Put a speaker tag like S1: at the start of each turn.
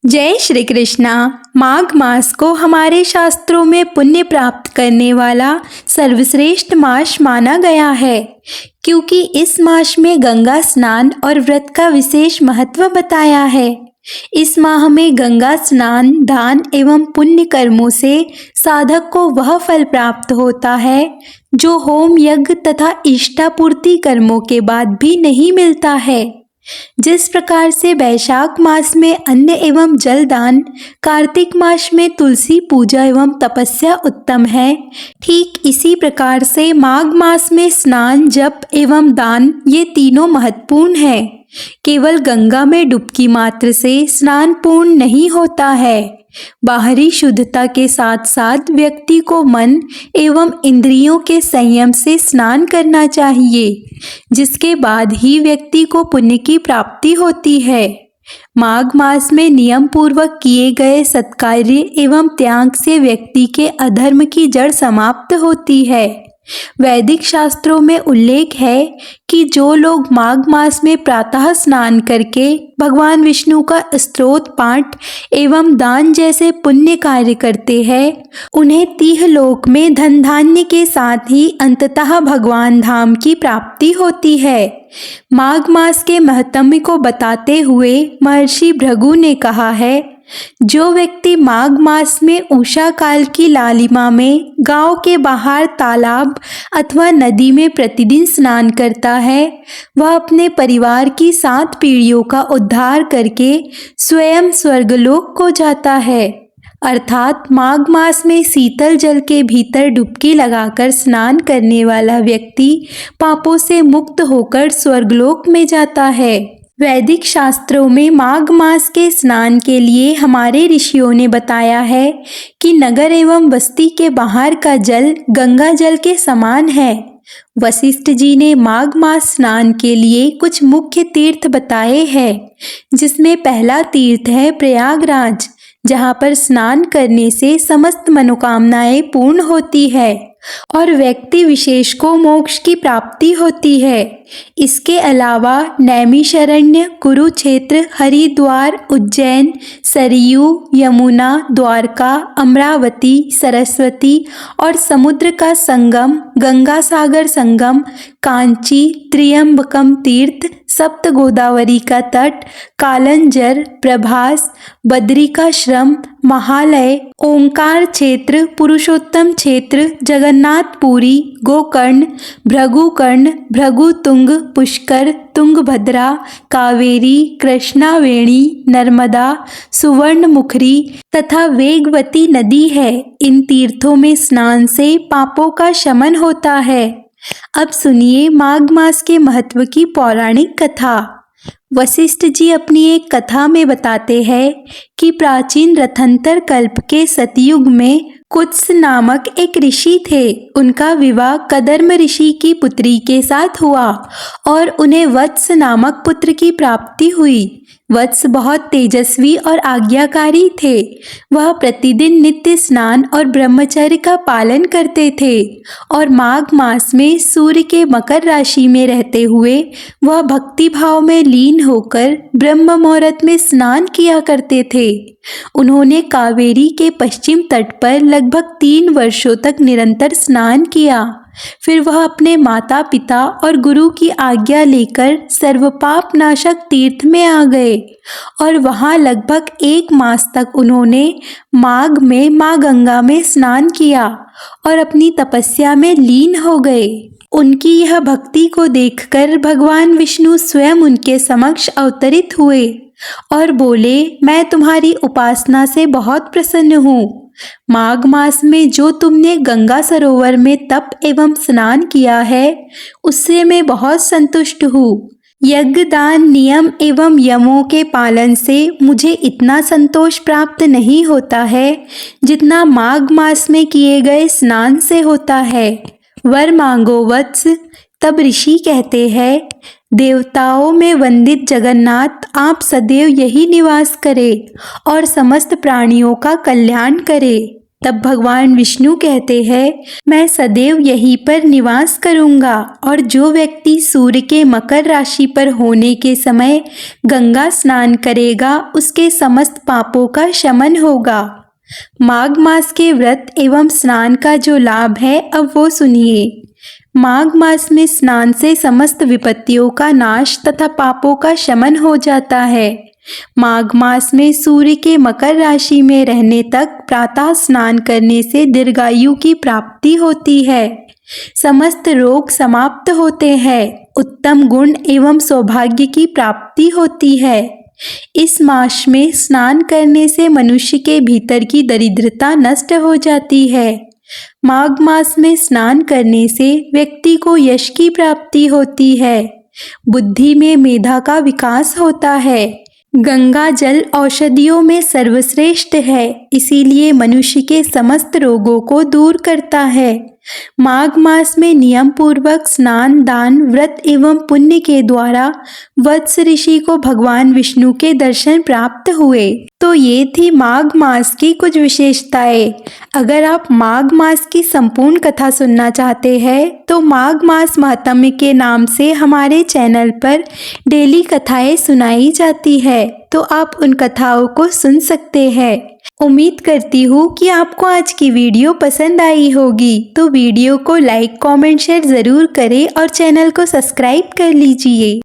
S1: जय श्री कृष्णा। माघ मास को हमारे शास्त्रों में पुण्य प्राप्त करने वाला सर्वश्रेष्ठ मास माना गया है, क्योंकि इस मास में गंगा स्नान और व्रत का विशेष महत्व बताया है। इस माह में गंगा स्नान, दान एवं पुण्य कर्मों से साधक को वह फल प्राप्त होता है जो होम, यज्ञ तथा इष्टापूर्ति कर्मों के बाद भी नहीं मिलता है। जिस प्रकार से वैशाख मास में अन्न एवं जल दान, कार्तिक मास में तुलसी पूजा एवं तपस्या उत्तम है, ठीक इसी प्रकार से माघ मास में स्नान, जप एवं दान ये तीनों महत्वपूर्ण है। केवल गंगा में डुबकी मात्र से स्नान पूर्ण नहीं होता है। बाहरी शुद्धता के साथ साथ व्यक्ति को मन एवं इंद्रियों के संयम से स्नान करना चाहिए, जिसके बाद ही व्यक्ति को पुण्य की प्राप्ति होती है। माघ मास में नियम पूर्वक किए गए सत्कार्य एवं त्याग से व्यक्ति के अधर्म की जड़ समाप्त होती है। वैदिक शास्त्रों में उल्लेख है कि जो लोग माघ मास में प्रातः स्नान करके भगवान विष्णु का स्तोत्र पाठ एवं दान जैसे पुण्य कार्य करते हैं, उन्हें 30 लोक में धन धान्य के साथ ही अंततः भगवान धाम की प्राप्ति होती है। माघ मास के महत्म्य को बताते हुए महर्षि भृगु ने कहा है, जो व्यक्ति माघ मास में उषा काल की लालिमा में गांव के बाहर तालाब अथवा नदी में प्रतिदिन स्नान करता है, वह अपने परिवार की 7 पीढ़ियों का उद्धार करके स्वयं स्वर्गलोक को जाता है। अर्थात माघ मास में शीतल जल के भीतर डुबकी लगाकर स्नान करने वाला व्यक्ति पापों से मुक्त होकर स्वर्गलोक में जाता है। वैदिक शास्त्रों में माघ मास के स्नान के लिए हमारे ऋषियों ने बताया है कि नगर एवं बस्ती के बाहर का जल गंगा जल के समान है। वशिष्ठ जी ने माघ मास स्नान के लिए कुछ मुख्य तीर्थ बताए हैं, जिसमें पहला तीर्थ है प्रयागराज, जहाँ पर स्नान करने से समस्त मनोकामनाएं पूर्ण होती है और व्यक्ति विशेष को मोक्ष की प्राप्ति होती है। इसके अलावा नैमिषारण्य, कुरुक्षेत्र, हरिद्वार, उज्जैन, सरयू, यमुना, द्वारका, अमरावती, सरस्वती और समुद्र का संगम, गंगा सागर संगम, कांची, त्र्यंबकम तीर्थ, सप्त गोदावरी का तट, कालंजर, प्रभास, बद्रिकाश्रम, महालय, ओंकार क्षेत्र, पुरुषोत्तम क्षेत्र, जगन्नाथपुरी, गोकर्ण, भृगुकर्ण, भृगुतुंग, पुष्कर, तुंगभद्रा, कावेरी, कृष्णावेणी, नर्मदा, सुवर्णमुखरी तथा वेगवती नदी है। इन तीर्थों में स्नान से पापों का शमन होता है। अब सुनिए माघ मास के महत्व की पौराणिक कथा। वशिष्ठ जी अपनी एक कथा में बताते हैं कि प्राचीन रथंतर कल्प के सतयुग में कुत्स नामक एक ऋषि थे। उनका विवाह कदर्म ऋषि की पुत्री के साथ हुआ और उन्हें वत्स नामक पुत्र की प्राप्ति हुई। वत्स बहुत तेजस्वी और आज्ञाकारी थे। वह प्रतिदिन नित्य स्नान और ब्रह्मचर्य का पालन करते थे और माघ मास में सूर्य के मकर राशि में रहते हुए वह भक्ति भाव में लीन होकर ब्रह्म मुहूर्त में स्नान किया करते थे। उन्होंने कावेरी के पश्चिम तट पर लगभग 3 वर्षों तक निरंतर स्नान किया। फिर वह अपने माता पिता और गुरु की आज्ञा लेकर सर्वपाप नाशक तीर्थ में आ गए और वहां लगभग 1 मास तक उन्होंने माघ में मां गंगा में स्नान किया और अपनी तपस्या में लीन हो गए। उनकी यह भक्ति को देखकर भगवान विष्णु स्वयं उनके समक्ष अवतरित हुए और बोले, मैं तुम्हारी उपासना से बहुत प्रसन्न हूँ। माघ मास में जो तुमने गंगा सरोवर में तप एवं स्नान किया है, उससे मैं बहुत संतुष्ट हूँ। यज्ञ, दान, नियम एवं यमों के पालन से मुझे इतना संतोष प्राप्त नहीं होता है जितना माघ मास में किए गए स्नान से होता है। वर मांगो वत्स। तब ऋषि कहते हैं, देवताओं में वंदित जगन्नाथ, आप सदैव यही निवास करें और समस्त प्राणियों का कल्याण करें। तब भगवान विष्णु कहते हैं, मैं सदैव यहीं पर निवास करूंगा और जो व्यक्ति सूर्य के मकर राशि पर होने के समय गंगा स्नान करेगा उसके समस्त पापों का शमन होगा। माघ मास के व्रत एवं स्नान का जो लाभ है अब वो सुनिए। माघ मास में स्नान से समस्त विपत्तियों का नाश तथा पापों का शमन हो जाता है। माघ मास में सूर्य के मकर राशि में रहने तक प्रातः स्नान करने से दीर्घायु की प्राप्ति होती है, समस्त रोग समाप्त होते हैं, उत्तम गुण एवं सौभाग्य की प्राप्ति होती है। इस मास में स्नान करने से मनुष्य के भीतर की दरिद्रता नष्ट हो जाती है। माघ मास में स्नान करने से व्यक्ति को यश की प्राप्ति होती है, बुद्धि में मेधा का विकास होता है। गंगा जल औषधियों में सर्वश्रेष्ठ है, इसीलिए मनुष्य के समस्त रोगों को दूर करता है। माघ मास में नियम पूर्वक स्नान, दान, व्रत एवं पुण्य के द्वारा वत्स ऋषि को भगवान विष्णु के दर्शन प्राप्त हुए। तो ये थी माघ मास की कुछ विशेषताएं। अगर आप माघ मास की संपूर्ण कथा सुनना चाहते हैं तो माघ मास महात्म्य के नाम से हमारे चैनल पर डेली कथाएं सुनाई जाती है, तो आप उन कथाओं को सुन सकते हैं। उम्मीद करती हूँ कि आपको आज की वीडियो पसंद आई होगी, तो वीडियो को लाइक, कमेंट, शेयर ज़रूर करें और चैनल को सब्सक्राइब कर लीजिए।